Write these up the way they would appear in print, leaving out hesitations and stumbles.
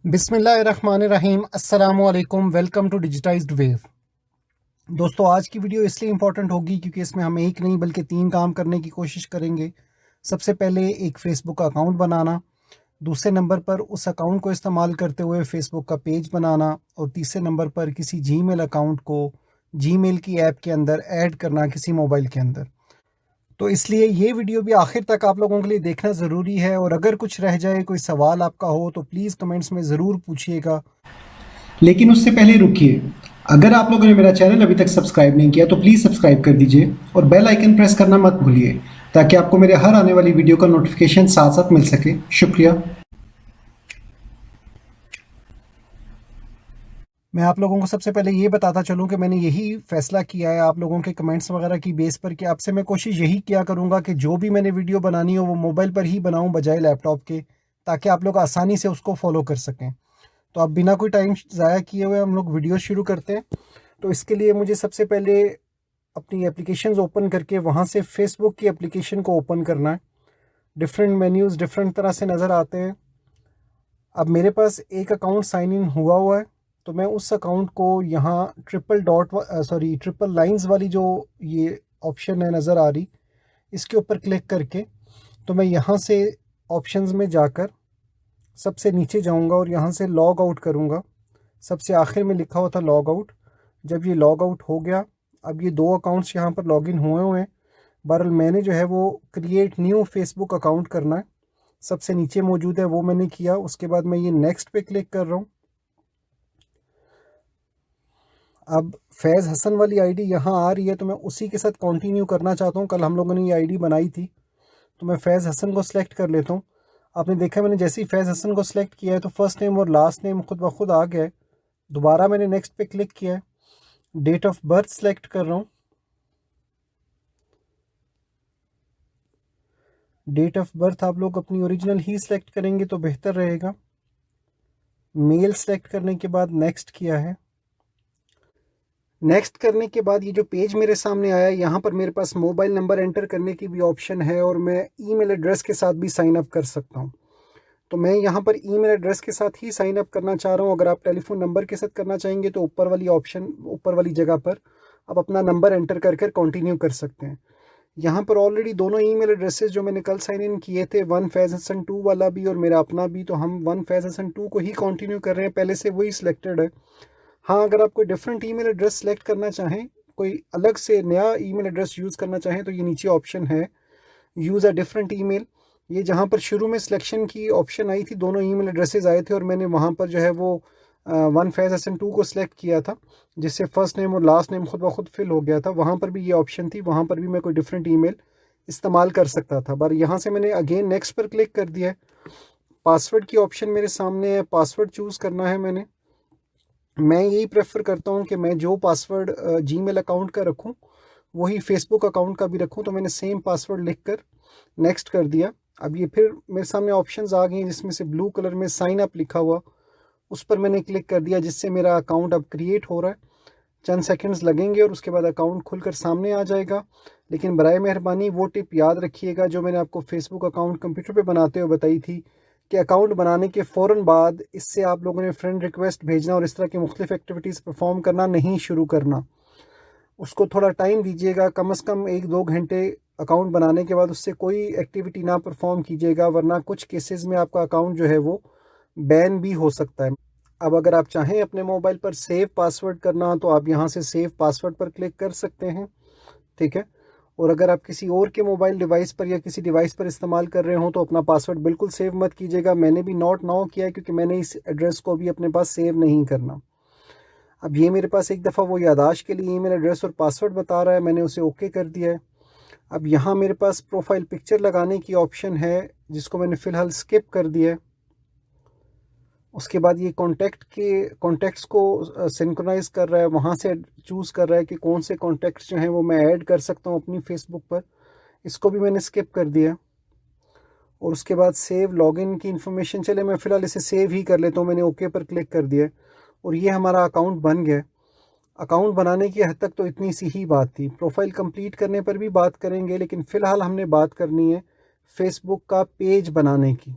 बिस्मिल्लाहिर्रहमानिर्रहीम। अस्सलाम वालेकुम। Welcome to Digitized Wave. दोस्तों, आज की वीडियो इसलिए इंपॉर्टेंट होगी क्योंकि इसमें हम एक नहीं बल्कि 3 काम करने की कोशिश करेंगे। सबसे पहले एक फ़ेसबुक अकाउंट बनाना, दूसरे नंबर पर उस अकाउंट को इस्तेमाल करते हुए फ़ेसबुक का पेज बनाना, और तीसरे नंबर पर किसी जीमेल अकाउंट को जीमेल की ऐप के अंदर ऐड करना किसी मोबाइल के अंदर। तो इसलिए ये वीडियो भी आखिर तक आप लोगों के लिए देखना ज़रूरी है, और अगर कुछ रह जाए, कोई सवाल आपका हो तो प्लीज़ कमेंट्स में ज़रूर पूछिएगा। लेकिन उससे पहले रुकिए, अगर आप लोगों ने मेरा चैनल अभी तक सब्सक्राइब नहीं किया तो प्लीज़ सब्सक्राइब कर दीजिए और बेल आइकन प्रेस करना मत भूलिए ताकि आपको मेरे हर आने वाली वीडियो का नोटिफिकेशन साथ साथ मिल सके। शुक्रिया। मैं आप लोगों को सबसे पहले ये बताता चलूँ कि मैंने यही फ़ैसला किया है आप लोगों के कमेंट्स वगैरह की बेस पर कि आपसे मैं कोशिश यही किया करूँगा कि जो भी मैंने वीडियो बनानी हो वो मोबाइल पर ही बनाऊँ बजाय लैपटॉप के, ताकि आप लोग आसानी से उसको फॉलो कर सकें। तो अब बिना कोई टाइम ज़ाया किए हुए हम लोग वीडियो शुरू करते हैं। तो इसके लिए मुझे सबसे पहले अपनी एप्लीकेशंस ओपन करके वहाँ से फ़ेसबुक की एप्लीकेशन को ओपन करना है। डिफरेंट मेन्यूज़ डिफरेंट तरह से नज़र आते हैं। अब मेरे पास एक अकाउंट साइन इन हुआ है, तो मैं उस अकाउंट को यहाँ ट्रिपल लाइंस वाली जो ये ऑप्शन है नज़र आ रही, इसके ऊपर क्लिक करके तो मैं यहाँ से ऑप्शंस में जाकर सबसे नीचे जाऊँगा और यहाँ से लॉग आउट करूँगा। सबसे आखिर में लिखा हुआ था लॉग आउट। जब ये लॉग आउट हो गया, अब ये 2 अकाउंट्स यहाँ पर लॉगिन हुए हैं। बहरहाल मैंने जो है वो क्रिएट न्यू फेसबुक अकाउंट करना है, सबसे नीचे मौजूद है, वो मैंने किया। उसके बाद मैं ये नेक्स्ट पे क्लिक कर रहा हूँ। अब फैज़ हसन वाली आईडी यहाँ आ रही है, तो मैं उसी के साथ कंटिन्यू करना चाहता हूँ। कल हम लोगों ने ये आईडी बनाई थी, तो मैं फैज़ हसन को सिलेक्ट कर लेता हूँ। आपने देखा मैंने जैसे ही फैज़ हसन को सिलेक्ट किया है तो फर्स्ट नेम और लास्ट नेम खुद ब खुद आ गया है। दोबारा मैंने नेक्स्ट पे क्लिक किया है, डेट ऑफ बर्थ सेलेक्ट कर रहा हूँ। डेट ऑफ बर्थ आप लोग अपनी ओरिजिनल ही सिलेक्ट करेंगे तो बेहतर रहेगा। मेल सेलेक्ट करने के बाद नेक्स्ट किया है। नेक्स्ट करने के बाद ये जो पेज मेरे सामने आया है, यहाँ पर मेरे पास मोबाइल नंबर एंटर करने की भी ऑप्शन है और मैं ईमेल एड्रेस के साथ भी साइन अप कर सकता हूँ। तो मैं यहाँ पर ईमेल एड्रेस के साथ ही साइन अप करना चाह रहा हूँ। अगर आप टेलीफोन नंबर के साथ करना चाहेंगे तो ऊपर वाली जगह पर आप अपना नंबर एंटर कर कंटिन्यू कर सकते हैं। यहाँ पर ऑलरेडी दोनों ईमेल एड्रेसेस जो मैंने कल साइन इन किए थे, वन फैज़ हसन 2 वाला भी और मेरा अपना भी, तो हम वन फैज़ हसन 2 को ही कंटिन्यू कर रहे हैं, पहले से वही सिलेक्टेड है। हाँ, अगर आप कोई डिफरेंट ईमेल एड्रेस सेलेक्ट करना चाहें, कोई अलग से नया ईमेल एड्रेस यूज़ करना चाहें, तो ये नीचे ऑप्शन है यूज़ अ डिफरेंट ईमेल। ये जहाँ पर शुरू में सिलेक्शन की ऑप्शन आई थी, दोनों ईमेल एड्रेसेस आए थे और मैंने वहाँ पर जो है वो वन फैज़ हसन 2 को सिलेक्ट किया था, जिससे फर्स्ट नेम और लास्ट नेम खुद ब खुद फिल हो गया था। वहाँ पर भी ये ऑप्शन थी, वहाँ पर भी मैं कोई डिफरेंट ईमेल इस्तेमाल कर सकता था। पर यहाँ से मैंने अगेन नेक्स्ट पर क्लिक कर दिया है। पासवर्ड की ऑप्शन मेरे सामने है, पासवर्ड चूज़ करना है मैंने। मैं यही प्रेफर करता हूँ कि मैं जो पासवर्ड जीमेल अकाउंट का रखूँ वही फेसबुक अकाउंट का भी रखूँ, तो मैंने सेम पासवर्ड लिख कर नेक्स्ट कर दिया। अब ये फिर मेरे सामने ऑप्शंस आ गई हैं, जिसमें से ब्लू कलर में साइन अप लिखा हुआ, उस पर मैंने क्लिक कर दिया, जिससे मेरा अकाउंट अब क्रिएट हो रहा है। चंद सेकंड्स लगेंगे और उसके बाद अकाउंट खुलकर सामने आ जाएगा। लेकिन बराए मेहरबानी वो टिप याद रखिएगा जो मैंने आपको फेसबुक अकाउंट कंप्यूटर पे बनाते हुए बताई थी, कि अकाउंट बनाने के फ़ौरन बाद इससे आप लोगों ने फ्रेंड रिक्वेस्ट भेजना और इस तरह की मुख्तलिफ एक्टिविटीज़ परफॉर्म करना नहीं शुरू करना। उसको थोड़ा टाइम दीजिएगा, कम से कम 1-2 घंटे अकाउंट बनाने के बाद उससे कोई एक्टिविटी ना परफॉर्म कीजिएगा, वरना कुछ केसेस में आपका अकाउंट जो है वो बैन भी हो सकता है। अब अगर आप चाहें अपने मोबाइल पर सेव पासवर्ड करना, तो आप यहाँ से सेव पासवर्ड पर क्लिक कर सकते हैं, ठीक है। और अगर आप किसी और के मोबाइल डिवाइस पर या किसी डिवाइस पर इस्तेमाल कर रहे हो तो अपना पासवर्ड बिल्कुल सेव मत कीजिएगा। मैंने भी नॉट नाउ किया है क्योंकि मैंने इस एड्रेस को भी अपने पास सेव नहीं करना। अब ये मेरे पास एक दफ़ा वो याददाश्त के लिए ईमेल एड्रेस और पासवर्ड बता रहा है, मैंने उसे ओके कर दिया है। अब यहाँ मेरे पास प्रोफाइल पिक्चर लगाने की ऑप्शन है, जिसको मैंने फ़िलहाल स्किप कर दिया है। उसके बाद ये कॉन्टैक्ट्स को सिंक्रोनाइज़ कर रहा है, वहाँ से चूज़ कर रहा है कि कौन से कॉन्टैक्ट्स जो हैं वो मैं ऐड कर सकता हूँ अपनी फेसबुक पर, इसको भी मैंने स्किप कर दिया। और उसके बाद सेव लॉगिन की इन्फॉर्मेशन, चले मैं फ़िलहाल इसे सेव ही कर लेता हूँ, मैंने ओके पर क्लिक कर दिया और ये हमारा अकाउंट बन गया। अकाउंट बनाने की हद तक तो इतनी सी ही बात थी। प्रोफाइल कंप्लीट करने पर भी बात करेंगे, लेकिन फ़िलहाल हमने बात करनी है फेसबुक का पेज बनाने की।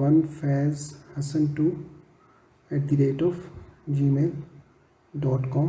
1fazhasan2@gmail.com۔